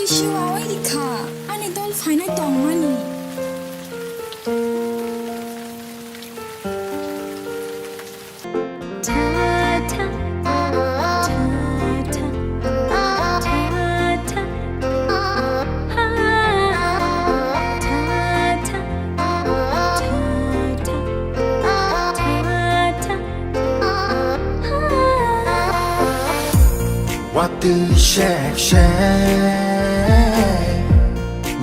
shiwa wai dikha ane tol final tong mani Watwi shake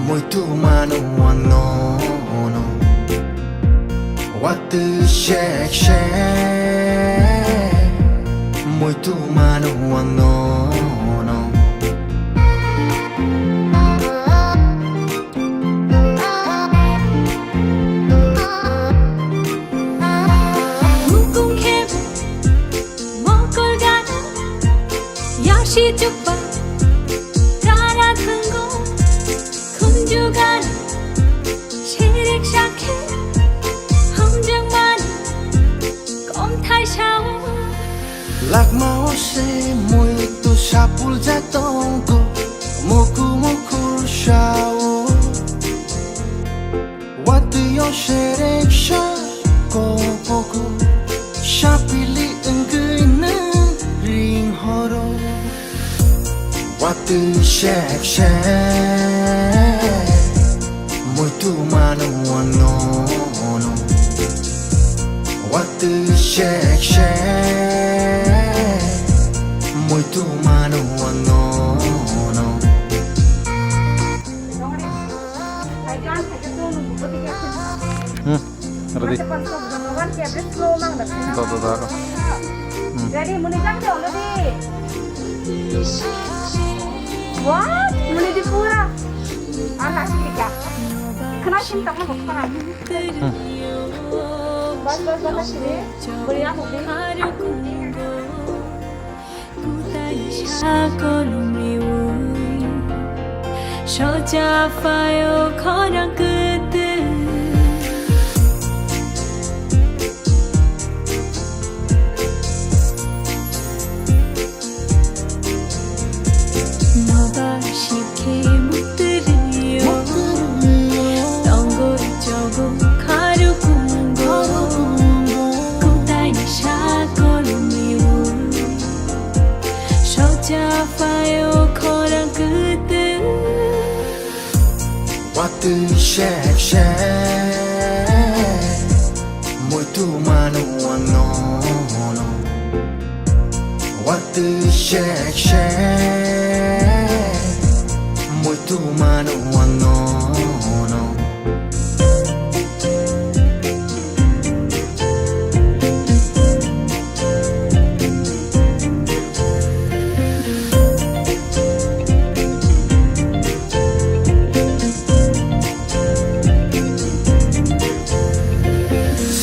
muito mano no no Watwi shake muito mano no no Yashi chupa rara thango khunjugan sherik shakhe hamjang man kom thai shao Lạc máu se muito sapul jatongo moku moku shao Watwi yo sherek sha ko poku shapili engina ring horo Watwi shake muito mano no no Watwi shake muito mano no no Ready? Tahu. Ready, muni jam dong, ready. What? Muni di pura. Anak sih ya. Kena cinta mau bukan? Bas sini. Beri aku deh. Soja fayo korang kete Noba shike muteriyo Tongo jogo karu kungo Kutai nisha kolumiyo Soja fayo korang kete Watwi shake muito mano no no Watwi shake muito mano no no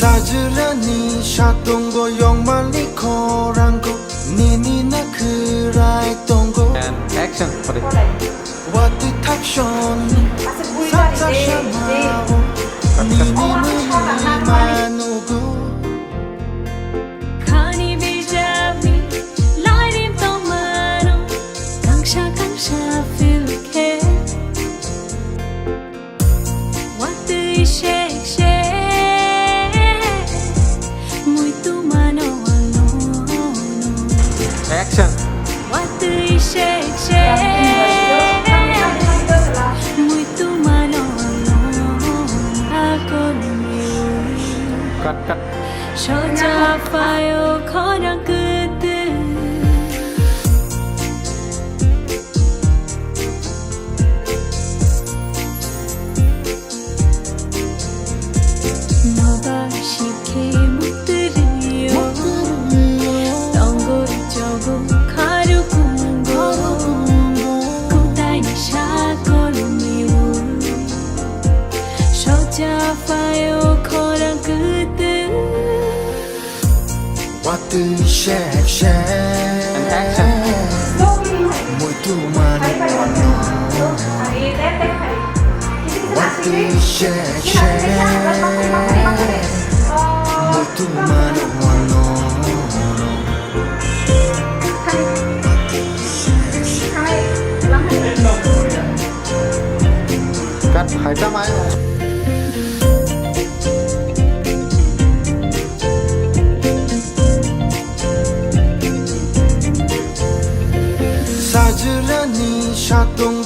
Sajrani shatongo yong mali korango nini na kurai tongo And action. Ready? Watwi takshon sata shamao nini nini manugo Khani bijami lairim tomano kangsha feel ke Watwi shake muito mano no Action. Watwi shake muito mano no ako Cut. Soja fayo korang kete Noba shike muteriyo Tongo jogo karu kungo Kutai nisha kolumiyo Soja fayo korang kete Watwi shake And action. muito mano no Watwi shake muito mano no no 많이 사즈라니 샤동